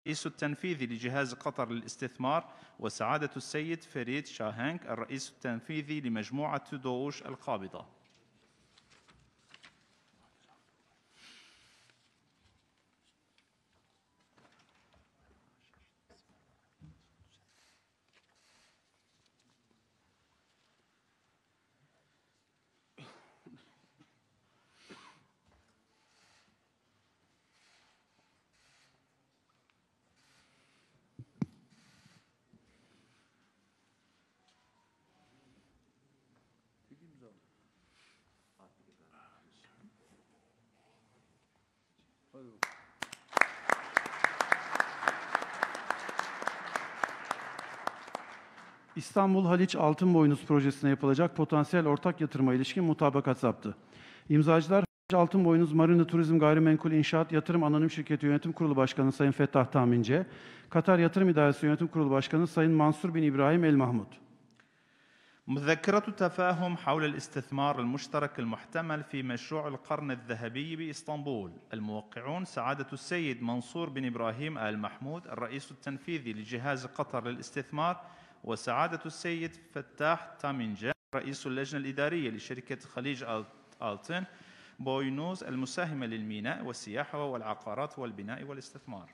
الرئيس التنفيذي لجهاز قطر للاستثمار، وسعادة السيد فريد شاهنك الرئيس التنفيذي لمجموعة دوش القابضة. İstanbul Haliç Altınboynuz projesine yapılacak potansiyel ortak yatırıma ilişkin mutabakat zaptı. İmzacılar Haliç Altınboynuz Marina Turizm Gayrimenkul İnşaat Yatırım Anonim Şirketi Yönetim Kurulu Başkanı Sayın Fettah Tamince, Katar Yatırım İdaresi Yönetim Kurulu Başkanı Sayın Mansur bin İbrahim El Mahmud. مذكرة تفاهم حول الاستثمار المشترك المحتمل في مشروع القرن الذهبي بإسطنبول. الموقعون سعادة السيد منصور بن إبراهيم آل محمود الرئيس التنفيذي لجهاز قطر للاستثمار، وسعادة السيد فتاح تامينجا رئيس اللجنة الإدارية لشركة خليج آلتن بوينوز المساهمة للميناء والسياحة والعقارات والبناء والاستثمار.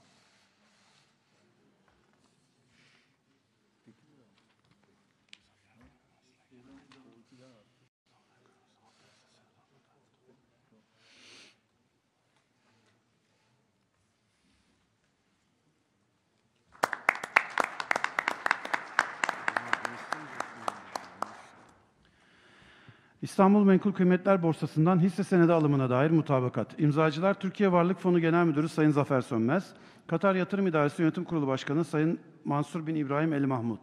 İstanbul Menkul Kıymetler Borsası'ndan hisse senedi alımına dair mutabakat. İmzacılar Türkiye Varlık Fonu Genel Müdürü Sayın Zafer Sönmez, Katar Yatırım İdaresi Yönetim Kurulu Başkanı Sayın Mansur bin İbrahim El Mahmud.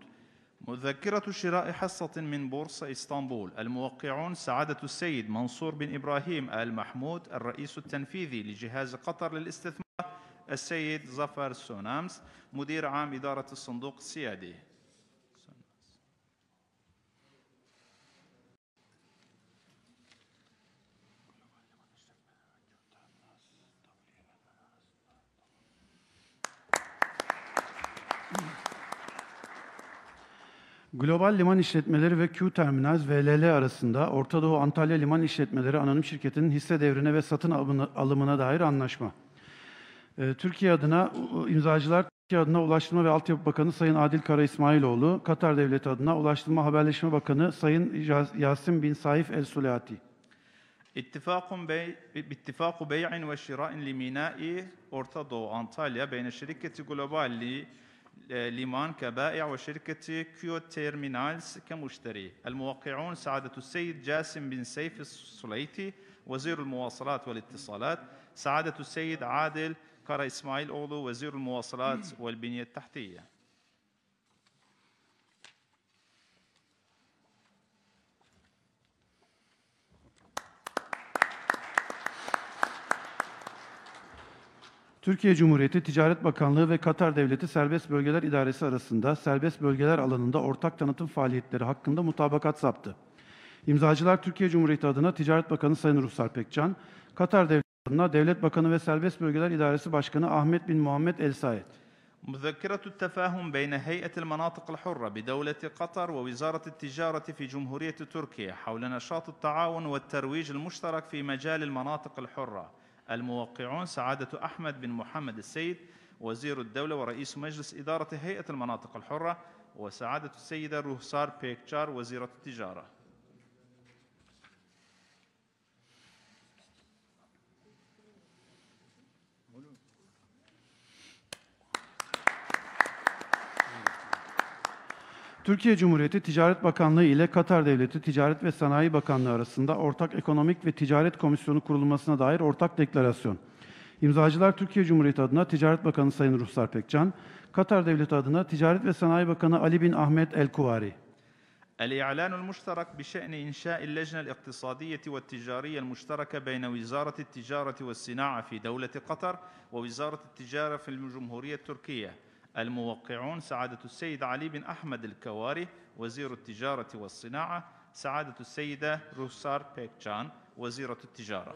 مذكرة شراء حصة من بورصة إسطنبول. الموقعون سعادة السيد منصور بن إبراهيم آل محمود الرئيس التنفيذي لجهاز قطر للاستثمار، السيد ظفر سونامس مدير عام إدارة الصندوق السيادي. Global Liman İşletmeleri ve Q Terminals VLL arasında Orta Doğu Antalya Liman İşletmeleri Anonim Şirketi'nin hisse devrine ve satın alımına dair anlaşma. Türkiye adına Ulaştırma ve Altyapı Bakanı Sayın Adil Kara İsmailoğlu, Katar Devleti adına Ulaştırma Haberleşme Bakanı Sayın Yasin bin Saif El Suleyati. باتفاق بيع وشراء لميناء أورتادو أنطاليا بين شركة جلوبال ليمان كبائع وشركة كيو تيرمينالز كمشتري. الموقعون سعادة السيد جاسم بن سيف السليتي وزير المواصلات والاتصالات، سعادة السيد عادل كرا إسماعيل أولو وزير المواصلات والبنية التحتية. Türkiye Cumhuriyeti Ticaret Bakanlığı ve Katar Devleti Serbest Bölgeler İdaresi arasında serbest bölgeler alanında ortak tanıtım faaliyetleri hakkında mutabakat zaptı. İmzacılar Türkiye Cumhuriyeti adına Ticaret Bakanı Sayın Ruhsar Pekcan, Katar Devleti adına Devlet Bakanı ve Serbest Bölgeler İdaresi Başkanı Ahmet bin Muhammed El Sayed. مذكرة التفاهم بين هيئة المناطق الحرة بدولة قطر ووزارة التجارة في جمهورية تركيا حول نشاط التعاون والترويج المشترك في مجال المناطق الحرة. الموقعون سعادة أحمد بن محمد السيد وزير الدولة ورئيس مجلس إدارة هيئة المناطق الحرة، وسعادة السيدة روهسار بيكچار وزيرة التجارة. Türkiye Cumhuriyeti Ticaret Bakanlığı ile Katar Devleti Ticaret ve Sanayi Bakanlığı arasında Ortak Ekonomik ve Ticaret Komisyonu kurulmasına dair ortak deklarasyon. İmzacılar Türkiye Cumhuriyeti adına Ticaret Bakanı Sayın Ruhsar Pekcan, Katar Devleti adına Ticaret ve Sanayi Bakanı Ali bin Ahmet El Kuvari. الإعلان المشترك بشأن إنشاء اللجنة الاقتصادية والتجارية المشتركة بين وزارة التجارة والصناعة في دولة قطر ووزارة التجارة في الجمهورية التركية. الموقعون سعادة السيد علي بن أحمد الكواري وزير التجارة والصناعة، سعادة السيدة روهسار بيكچان وزيرة التجارة.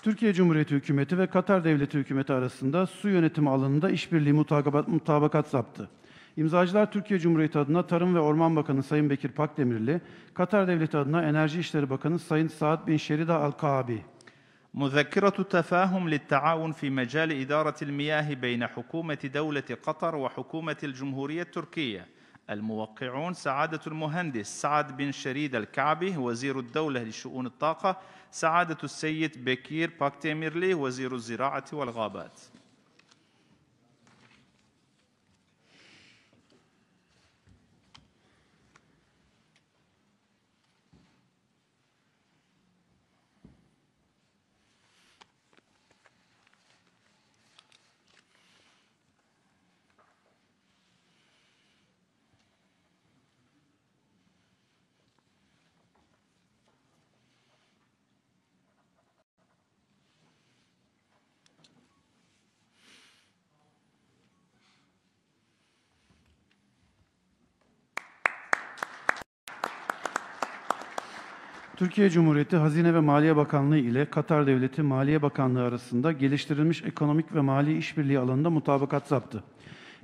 Türkiye Cumhuriyeti Hükümeti ve Katar Devleti Hükümeti arasında su yönetimi alanında işbirliği mutabakat zaptı. İmzacılar Türkiye Cumhuriyeti adına Tarım ve Orman Bakanı Sayın Bekir Pakdemirli, Katar Devleti adına Enerji İşleri Bakanı Sayın Saad bin Şerida Al-Kaabi. مذكرة تفاهم للتعاون في مجال إدارة المياه بين حكومة دولة قطر وحكومة الجمهورية التركية. الموقعون سعادة المهندس سعد بن شريد الكعبي وزير الدولة لشؤون الطاقة، سعادة السيد بكير باكتيميرلي وزير الزراعة والغابات. Türkiye Cumhuriyeti Hazine ve Maliye Bakanlığı ile Katar Devleti Maliye Bakanlığı arasında geliştirilmiş ekonomik ve mali işbirliği alanında mutabakat zaptı.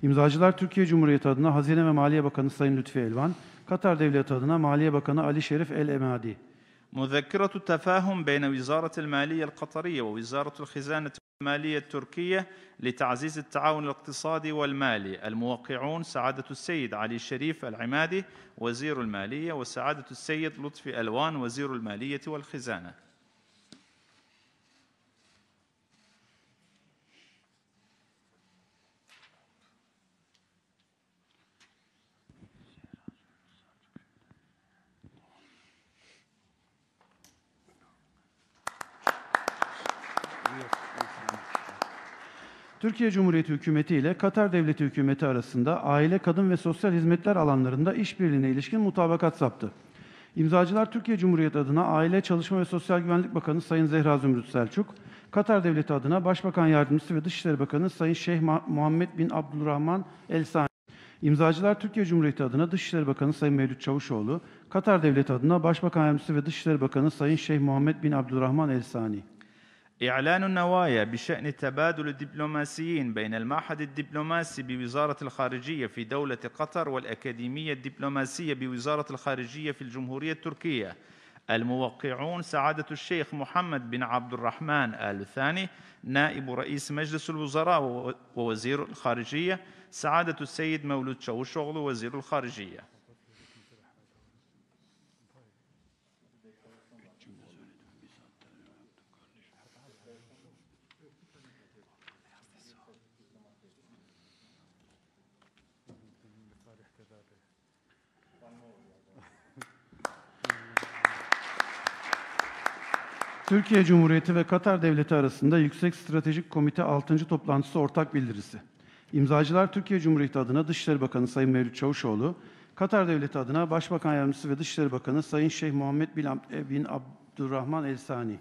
İmzacılar Türkiye Cumhuriyeti adına Hazine ve Maliye Bakanı Sayın Lütfi Elvan, Katar Devleti adına Maliye Bakanı Ali Şerif El-Emadi. مذكرة تفاهم بين وزارة المالية القطرية ووزارة الخزانة المالية التركية لتعزيز التعاون الاقتصادي والمالي. الموقعون سعادة السيد علي شريف العمادي وزير المالية وسعادة السيد لطفي ألوان وزير المالية والخزانة. Türkiye Cumhuriyeti Hükümeti ile Katar Devleti Hükümeti arasında aile, kadın ve sosyal hizmetler alanlarında işbirliğine ilişkin mutabakat zaptı. İmzacılar Türkiye Cumhuriyeti adına Aile, Çalışma ve Sosyal Güvenlik Bakanı Sayın Zehra Zümrüt Selçuk, Katar Devleti adına Başbakan Yardımcısı ve Dışişleri Bakanı Sayın Şeyh Muhammed bin Abdülrahman El Sani. İmzacılar Türkiye Cumhuriyeti adına Dışişleri Bakanı Sayın Mevlüt Çavuşoğlu, Katar Devleti adına Başbakan Yardımcısı ve Dışişleri Bakanı Sayın Şeyh Muhammed bin Abdülrahman El Sani. إعلان النوايا بشأن تبادل الدبلوماسيين بين المعهد الدبلوماسي بوزارة الخارجية في دولة قطر والأكاديمية الدبلوماسية بوزارة الخارجية في الجمهورية التركية. الموقعون سعادة الشيخ محمد بن عبد الرحمن آل ثاني نائب رئيس مجلس الوزراء ووزير الخارجية، سعادة السيد مولود çavuşoğlu وزير الخارجية. Türkiye Cumhuriyeti ve Katar Devleti arasında Yüksek Stratejik Komite 6. Toplantısı Ortak Bildirisi. İmzacılar Türkiye Cumhuriyeti adına Dışişleri Bakanı Sayın Mevlüt Çavuşoğlu, Katar Devleti adına Başbakan Yardımcısı ve Dışişleri Bakanı Sayın Şeyh Muhammed bin Abdülrahman El Sani.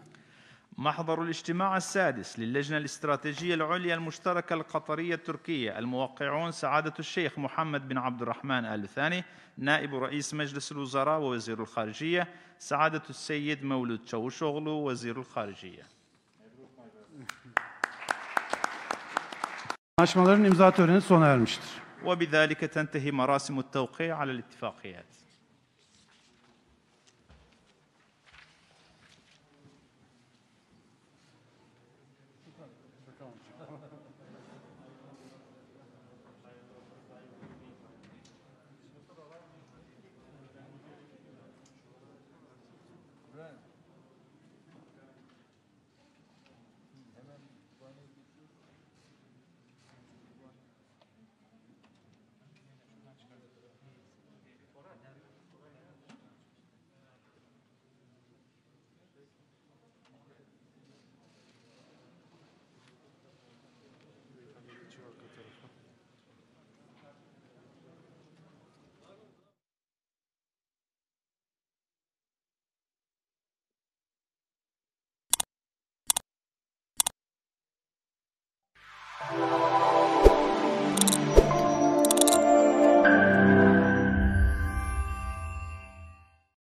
محضر الاجتماع السادس للجنة الاستراتيجية العليا المشتركة القطرية التركية. الموقعون سعادة الشيخ محمد بن عبد الرحمن آل ثاني نائب رئيس مجلس الوزراء ووزير الخارجية، سعادة السيد مولود çavuşoğlu وزير الخارجية. Anlaşmaların imza töreni sona ermiştir. وبذلك تنتهي مراسم التوقيع على الاتفاقيات.